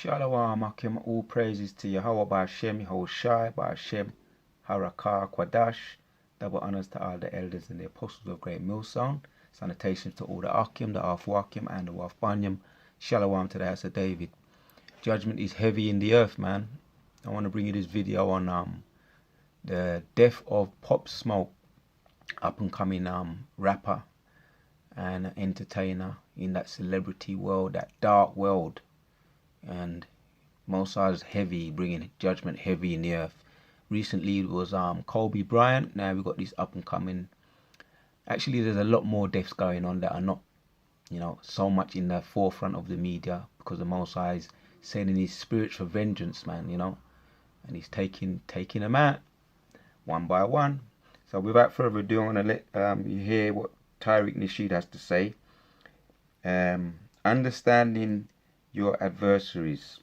Shalom, Akim, all praises to Yahweh by Hashem, Yahushai, by Hashem, Harakah, Kwadash. Double honors to all the elders and the apostles of Great Millstone. Salutations to all the Akim, the Arf-Wakim, and the Waf-Banyam. Shalom to the house of David. Judgment is heavy in the earth, man. I want to bring you this video on the death of Pop Smoke, up-and-coming rapper and entertainer in that celebrity world, that dark world. And Mosai's heavy, bringing judgment heavy in the earth. Recently it was Kobe Bryant. Now we've got this up and coming. Actually, there's a lot more deaths going on that are not, so much in the forefront of the media, because the Mosai is sending his spiritual vengeance, man, and he's taking them out one by one. So without further ado, I'm gonna let you hear what Tariq Nasheed has to say. Understanding your adversaries,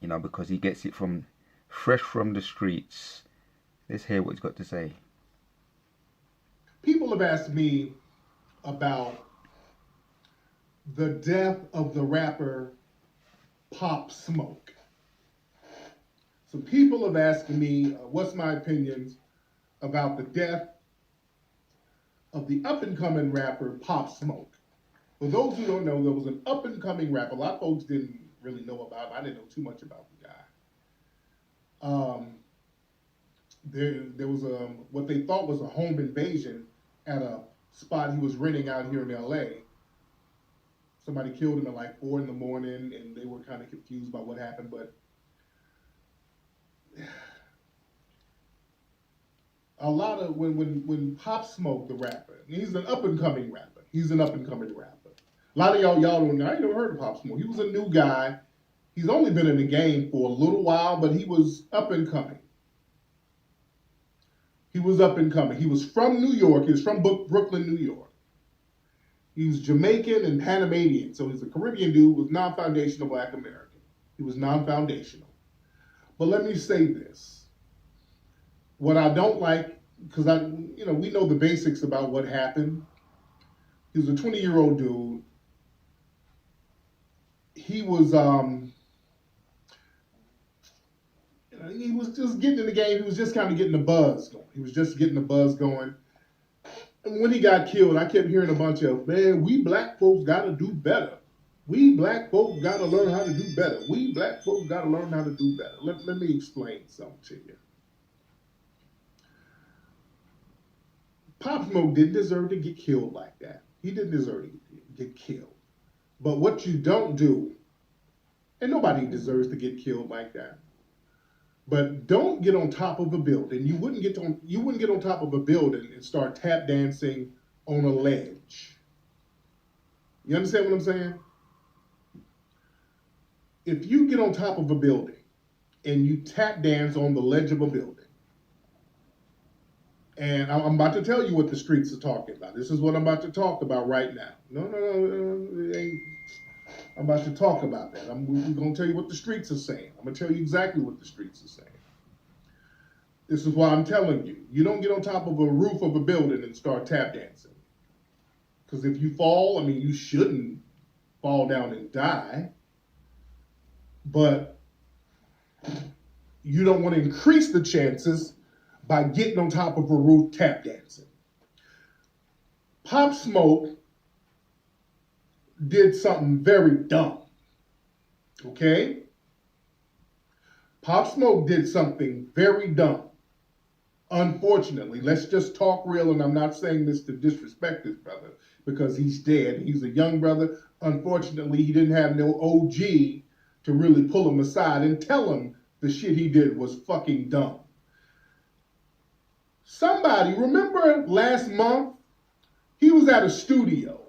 because he gets it from fresh from the streets. Let's hear what he's got to say. People have asked me about the death of the rapper Pop Smoke. So people have asked me what's my opinions about the death of the up-and-coming rapper Pop Smoke. For those who don't know, there was an up-and-coming rapper. A lot of folks didn't really know about him. I didn't know too much about the guy. There was what they thought was a home invasion at a spot he was renting out here in L.A. Somebody killed him at like 4 in the morning, and they were kind of confused by what happened. But a lot of when Pop Smoke, the rapper, he's an up-and-coming rapper. He's an up-and-coming rapper. A lot of y'all don't know. I ain't never heard of Pop Smoke. He was a new guy. He's only been in the game for a little while, but he was up and coming. He was up and coming. He was from New York. He was from Brooklyn, New York. He's Jamaican and Panamanian. So he's a Caribbean dude with non-foundational Black American. He was non-foundational. But let me say this. What I don't like, because we know the basics about what happened. He was a 20-year-old dude. He was just getting in the game. He was just kind of getting the buzz going. And when he got killed, I kept hearing a bunch of, man, we black folks got to do better. We black folks got to learn how to do better. We black folks got to learn how to do better. Let me explain something to you. Pop Smoke didn't deserve to get killed like that. He didn't deserve to get killed. But what you don't do, and nobody deserves to get killed like that, but don't get on top of a building. You wouldn't get on top of a building and start tap dancing on a ledge. You understand what I'm saying? If you get on top of a building and you tap dance on the ledge of a building, and I'm about to tell you what the streets are talking about. This is what I'm about to talk about right now. No, it ain't. I'm about to talk about that. We're going to tell you what the streets are saying. I'm going to tell you exactly what the streets are saying. This is why I'm telling you. You don't get on top of a roof of a building and start tap dancing. Because if you fall, you shouldn't fall down and die. But you don't want to increase the chances by getting on top of a roof tap dancing. Pop Smoke did something very dumb. Okay? Pop Smoke did something very dumb. Unfortunately, let's just talk real, and I'm not saying this to disrespect this brother, because he's dead. He's a young brother. Unfortunately, he didn't have no OG to really pull him aside and tell him the shit he did was fucking dumb. Somebody, remember last month, he was at a studio.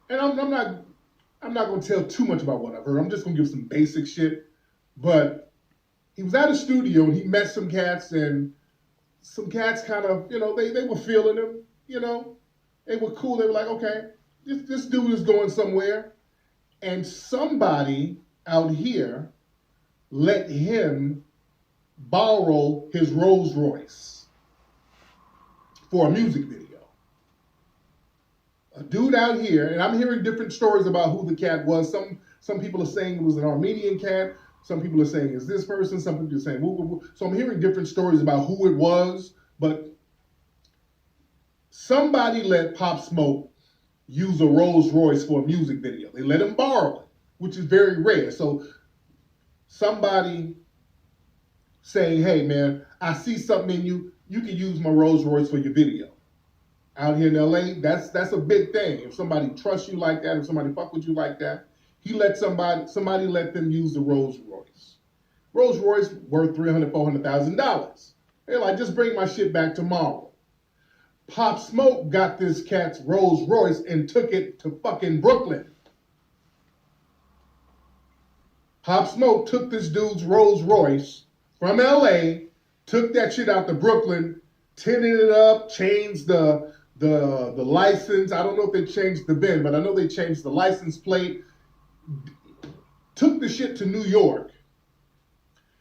And I'm not going to tell too much about what I've heard. I'm just going to give some basic shit. But he was at a studio and he met some cats, and some cats kind of, they were feeling him, They were cool. They were like, okay, this dude is going somewhere. And somebody out here let him borrow his Rolls Royce for a music video. A dude out here, and I'm hearing different stories about who the cat was. Some people are saying it was an Armenian cat. Some people are saying it's this person. Some people are saying woo, woo, woo. So I'm hearing different stories about who it was, but somebody let Pop Smoke use a Rolls Royce for a music video. They let him borrow it, which is very rare. So somebody saying, hey man, I see something in you. You can use my Rolls Royce for your video. Out here in LA, that's a big thing. If somebody trusts you like that, if somebody fuck with you like that, he let somebody let them use the Rolls Royce. Rolls Royce worth $300,000, $400,000. They're like, just bring my shit back tomorrow. Pop Smoke got this cat's Rolls Royce and took it to fucking Brooklyn. Pop Smoke took this dude's Rolls Royce from LA, took that shit out to Brooklyn, tinted it up, changed the license. I don't know if they changed the VIN, but I know they changed the license plate. Took the shit to New York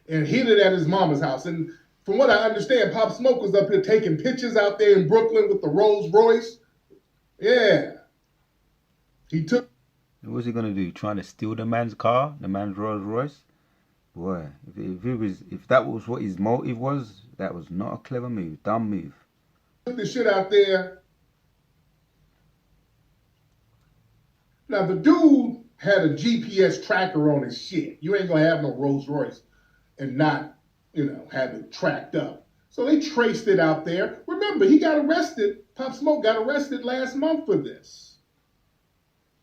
and hid it at his mama's house. And from what I understand, Pop Smoke was up here taking pictures out there in Brooklyn with the Rolls Royce. Yeah. He took... What was he gonna do? Trying to steal the man's car, the man's Rolls Royce? Boy, if that was what his motive was, that was not a clever move, dumb move. Took the shit out there. Now the dude had a GPS tracker on his shit. You ain't gonna have no Rolls Royce and not, have it tracked up. So they traced it out there. Remember, he got arrested. Pop Smoke got arrested last month for this.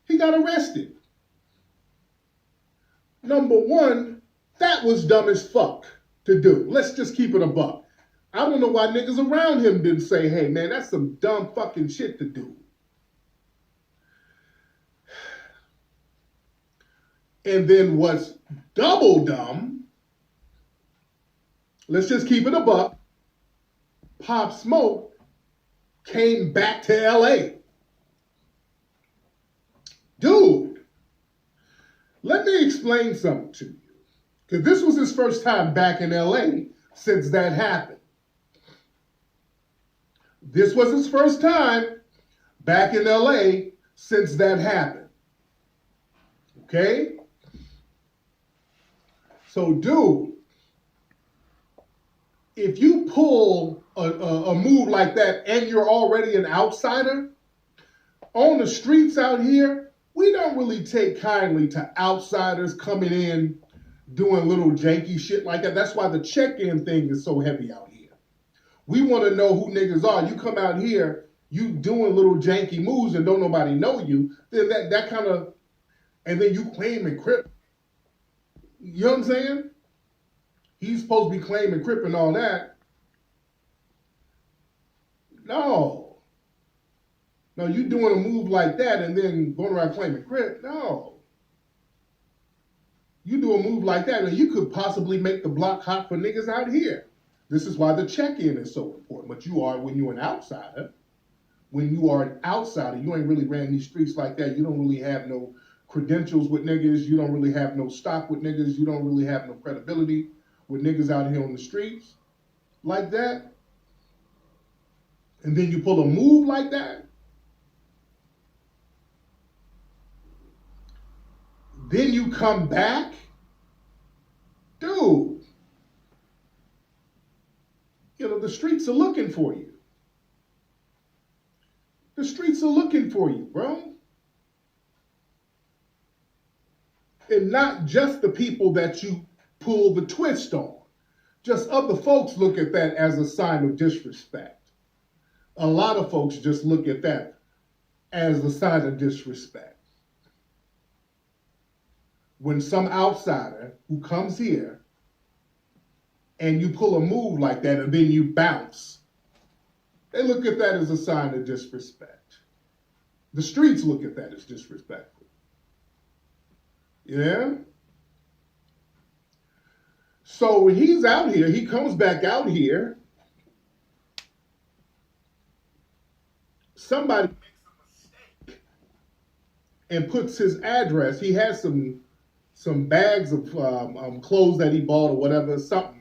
He got arrested. Number one, that was dumb as fuck to do. Let's just keep it a buck. I don't know why niggas around him didn't say, hey man, that's some dumb fucking shit to do. And then what's double dumb, let's just keep it a buck, Pop Smoke came back to LA. Dude, let me explain something to you. Because this was his first time back in LA since that happened. This was his first time back in LA since that happened. Okay? So, dude, if you pull a move like that and you're already an outsider, on the streets out here, we don't really take kindly to outsiders coming in doing little janky shit like that. That's why the check-in thing is so heavy out here. We want to know who niggas are. You come out here, you doing little janky moves and don't nobody know you, then that kind of, and then you claiming Crip. You know what I'm saying? He's supposed to be claiming Crip and all that. No, you doing a move like that and then going around claiming Crip? No. You do a move like that and you could possibly make the block hot for niggas out here. This is why the check-in is so important. But when you're an outsider, you ain't really ran these streets like that. You don't really have no credentials with niggas. You don't really have no stock with niggas. You don't really have no credibility with niggas out here on the streets like that. And then you pull a move like that. Then you come back. Dude. The streets are looking for you. The streets are looking for you, bro. And not just the people that you pull the twist on. Just other folks look at that as a sign of disrespect. A lot of folks just look at that as a sign of disrespect. When some outsider who comes here and you pull a move like that and then you bounce, they look at that as a sign of disrespect. The streets look at that as disrespectful. Yeah? So when he's out here, he comes back out here, somebody makes a mistake and puts his address. He has some bags of clothes that he bought or whatever, something.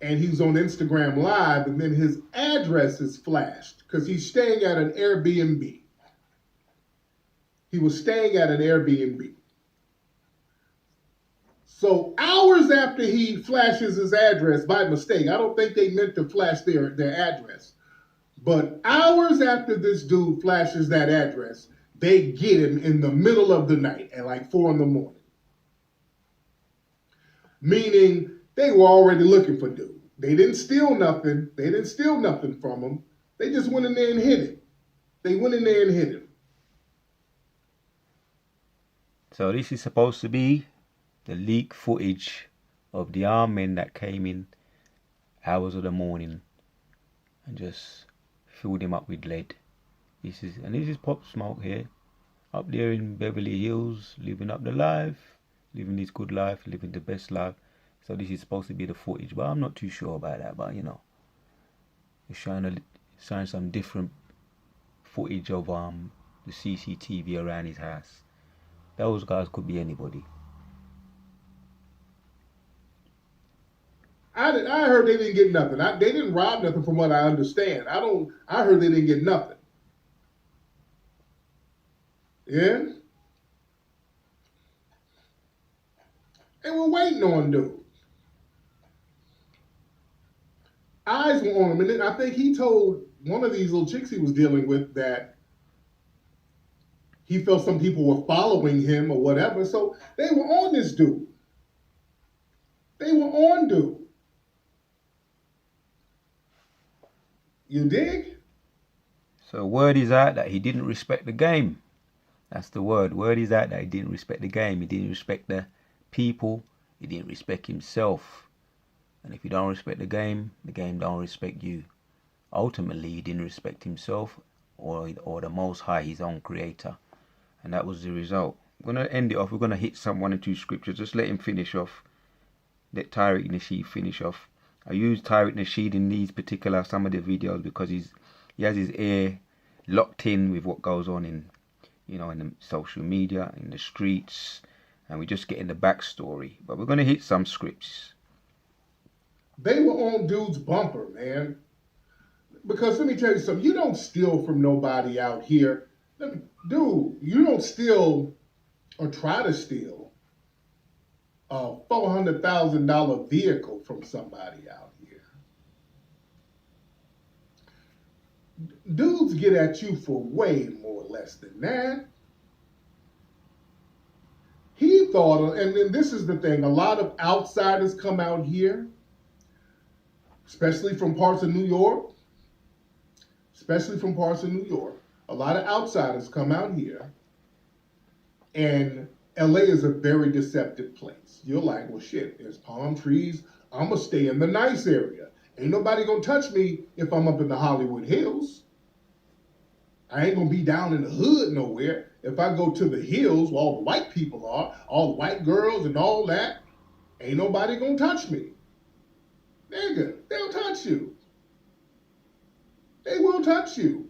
And he's on Instagram Live, and then his address is flashed because he's staying at an Airbnb. He was staying at an Airbnb. So hours after he flashes his address by mistake, I don't think they meant to flash their address, but hours after this dude flashes that address, they get him in the middle of the night at like 4 in the morning. Meaning they were already looking for dude. They didn't steal nothing. They didn't steal nothing from him. They just went in there and hit him. They went in there and hit him. So this is supposed to be the leaked footage of the armed men that came in hours of the morning and just filled him up with lead. This is Pop Smoke here, up there in Beverly Hills, living up the life, living his good life, living the best life. So this is supposed to be the footage, but I'm not too sure about that. But you know, it's showing some different footage of the CCTV around his house. Those guys could be anybody. I heard they didn't get nothing. They didn't rob nothing, from what I understand. I heard they didn't get nothing. Yeah. And we're waiting on dude. Eyes were on him, and then I think he told one of these little chicks he was dealing with that he felt some people were following him or whatever. So they were on this dude. They were on dude. You dig? So word is out that he didn't respect the game. That's the word. Word is out that he didn't respect the game. He didn't respect the people. He didn't respect himself. And if you don't respect the game don't respect you. Ultimately, he didn't respect himself or the Most High, his own creator. And that was the result. We're going to end it off. We're going to hit some 1 or 2 scriptures. Just let him finish off. Let Tariq Nasheed finish off. I use Tariq Nasheed in these particular, some of the videos, because he has his ear locked in with what goes on in the social media, in the streets, and we're just getting the backstory. But we're going to hit some scripts. They were on dude's bumper, man. Because let me tell you something, you don't steal from nobody out here. Dude, you don't steal or try to steal a $400,000 vehicle from somebody out here. Dudes get at you for way more or less than that. He thought, and this is the thing, a lot of outsiders come out here, especially from parts of New York, a lot of outsiders come out here, and LA is a very deceptive place. You're like, well, shit, there's palm trees. I'm going to stay in the nice area. Ain't nobody going to touch me if I'm up in the Hollywood Hills. I ain't going to be down in the hood nowhere. If I go to the hills where all the white people are, all the white girls and all that, ain't nobody going to touch me. Nigga, they'll touch you. They will touch you.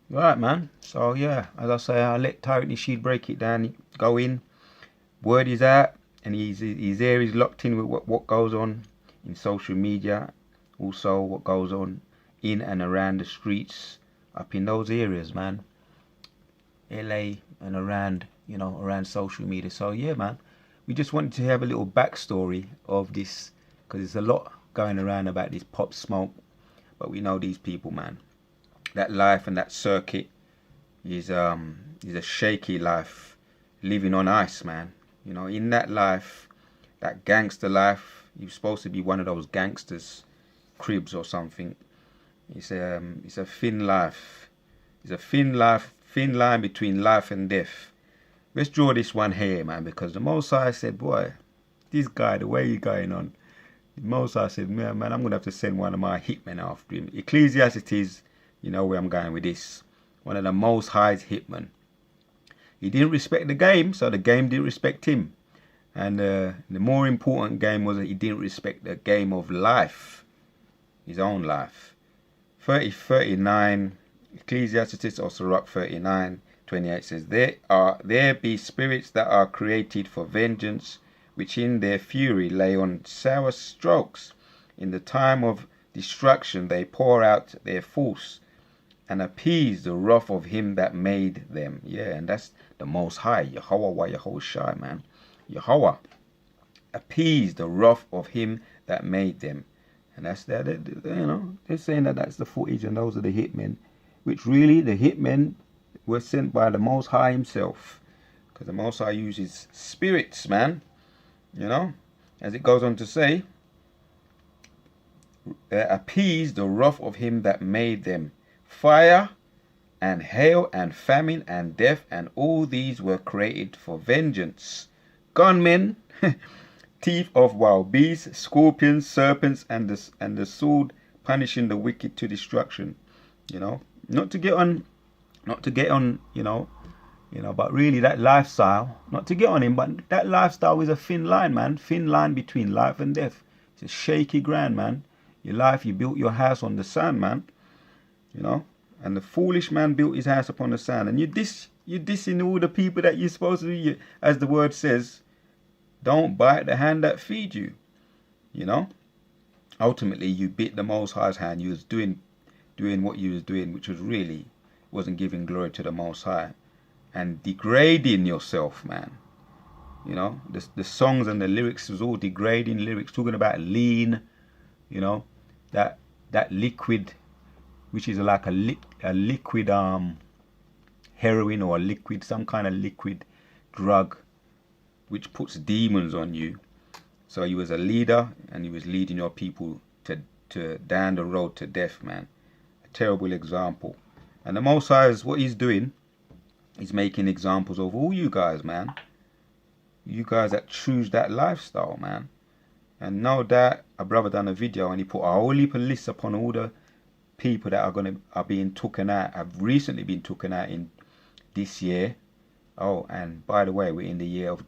Right, man. So, yeah, as I say, I'll let Tariq Nasheed break it down, go in. Word is out, and his ear is locked in with what goes on in social media. Also, what goes on in and around the streets up in those areas, man. LA and around, around social media. So, yeah, man. We just wanted to have a little backstory of this, because there's a lot going around about this Pop Smoke. But we know these people, man. That life and that circuit is a shaky life, living on ice, man. In that life, that gangster life, you're supposed to be one of those gangsters, Cribs or something. It's a thin life. It's a thin line between life and death. Let's draw this one here, man, because the Most High said, boy, this guy, the way he's going on, the Most High said, man, I'm going to have to send one of my hitmen after him. Ecclesiastes, where I'm going with this. One of the Most High's hitmen. He didn't respect the game, so the game didn't respect him. And the more important game was that he didn't respect the game of life, his own life. 39, Ecclesiastes or Sirach 39:28 says, there be spirits that are created for vengeance, which in their fury lay on sour strokes. In the time of destruction they pour out their force and appease the wrath of him that made them. Yeah, and that's the Most High, Yahweh Yahushai, man. Yahweh, appease the wrath of him that made them. And that's that. You know, they're saying that that's the footage, and those are the hitmen, which really the hitmen were sent by the Most High himself, because the Most High uses spirits, man. You know, as it goes on to say, appease the wrath of him that made them. Fire and hail and famine and death, and all these were created for vengeance. Gunmen, teeth of wild beasts, scorpions, serpents, and the sword, punishing the wicked to destruction. You know, not to get on, you know, but really that lifestyle, not to get on him, but that lifestyle is a thin line, man. Thin line between life and death. It's a shaky ground, man. Your life, you built your house on the sand, man. You know, and the foolish man built his house upon the sand. And you're dissing all the people that you're supposed to be, as the word says, don't bite the hand that feeds you. You know, ultimately you bit the Most High's hand. You was doing what you was doing, which was really wasn't giving glory to the Most High, and degrading yourself, man. You know, the songs and the lyrics was all degrading lyrics, talking about lean. You know, that liquid, which is like a liquid heroin, or a liquid, some kind of liquid drug, which puts demons on you. So he was a leader, and he was leading your people to down the road to death, man. A terrible example. And the Most High is what he's doing. He's making examples of all you guys, man. You guys that choose that lifestyle, man. And no doubt a brother done a video and he put a whole heap of lists upon all the people that are being taken out, have recently been taken out in this year. Oh, and by the way, we're in the year of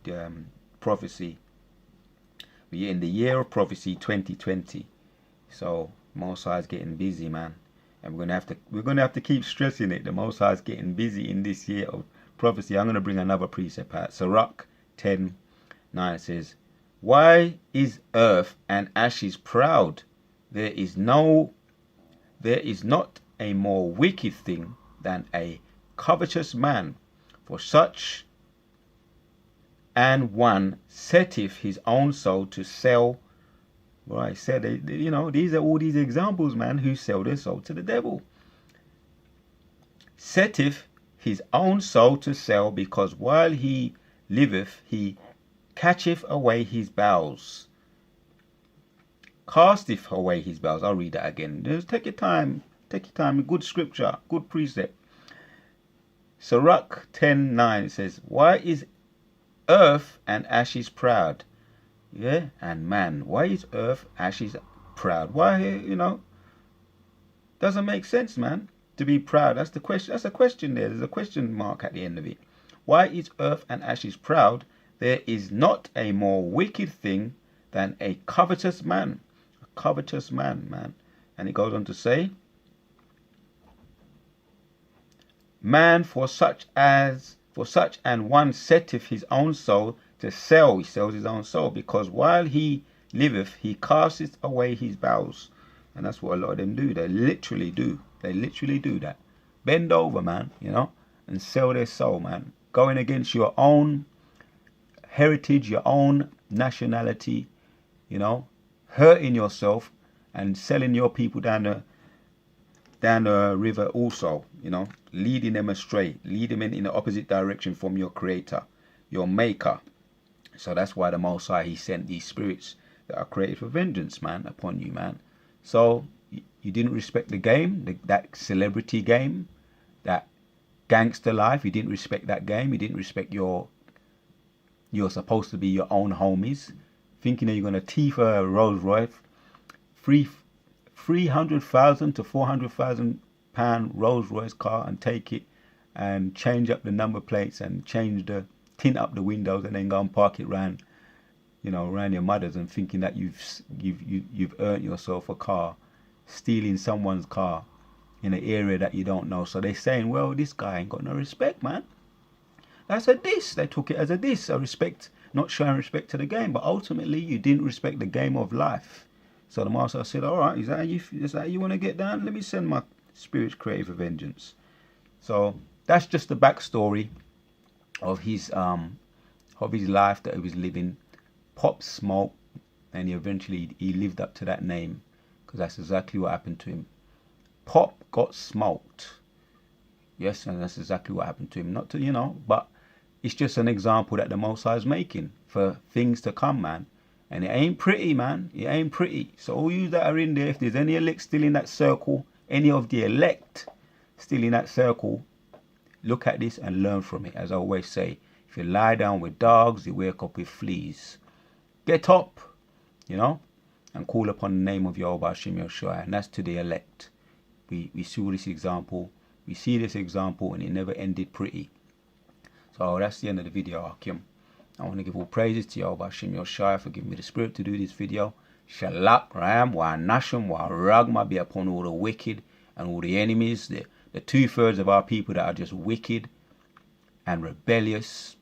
prophecy. We're in the year of prophecy 2020. So Most High is getting busy, man. And we're gonna have to keep stressing it. The Most High is getting busy in this year of prophecy. I'm gonna bring another precept out. Sirach 10:9 says, "Why is earth and ashes proud? There is not a more wicked thing than a covetous man, for such an one setteth his own soul to sell." Well, I said, you know, these are all these examples, man, who sell their soul to the devil. Setteth his own soul to sell, because while he liveth, he catcheth away his bowels. Casteth away his bowels. I'll read that again. Just take your time. Take your time. Good scripture. Good precept. Sirach 10:9 says, "Why is earth and ashes proud?" Yeah, and man, why is earth, ashes proud? Why, you know, doesn't make sense, man, to be proud. That's the question. That's a question there. There's a question mark at the end of it. Why is earth and ashes proud? There is not a more wicked thing than a covetous man. A covetous man, man. And it goes on to say, "Man, for such an one setteth his own soul to sell." He sells his own soul, because while he liveth, he casteth away his bowels. And that's what a lot of them do. They literally do. They literally do that. Bend over, man, you know, and sell their soul, man. Going against your own heritage, your own nationality, you know, hurting yourself and selling your people down the river also, you know, leading them astray, leading them in the opposite direction from your creator, your maker. So that's why the Most High, he sent these spirits that are created for vengeance, man, upon you, man. So you didn't respect the game, that celebrity game, that gangster life. You didn't respect that game. You didn't respect you're supposed to be your own homies, thinking that you're going to thief a Rolls Royce, 300,000 to 400,000 pound Rolls Royce car, and take it and change up the number plates and tint up the windows, and then go and park it around your mother's, and thinking that you've earned yourself a car, stealing someone's car in an area that you don't know. So they're saying, well, this guy ain't got no respect, man. That's a diss. They took it as a diss, a respect, not showing respect to the game. But ultimately, you didn't respect the game of life. So the Master said, all right, is that how you want to get down? Let me send my spirits created for vengeance. So that's just the backstory of his of his life that he was living, Pop Smoke, and he lived up to that name, because that's exactly what happened to him. Pop got smoked. Yes, and that's exactly what happened to him. Not to, you know, but it's just an example that the Most High is making for things to come, man. And it ain't pretty, man. It ain't pretty. So all you that are in there, if there's any elect still in that circle, any of the elect still in that circle, look at this and learn from it. As I always say, if you lie down with dogs, you wake up with fleas. Get up, you know, and call upon the name of Yahweh Hashem Yahushua. And that's to the elect. We saw this example. We see this example, and it never ended pretty. So that's the end of the video, Akim. I want to give all praises to Yahweh Hashem Yahushua for giving me the spirit to do this video. Shalak Ram wa Nashim wa Ragma be upon all the wicked and all the enemies, the 2/3 of our people that are just wicked and rebellious,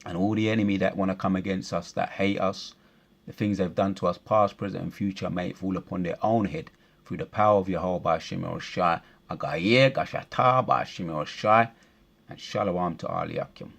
and all the enemy that want to come against us, that hate us. The things they've done to us past, present and future may it fall upon their own head through the power of Yahweh Hashem Yahushua. Agayeh Gashata Hashem Yahushua, and Shalom to all Yakim.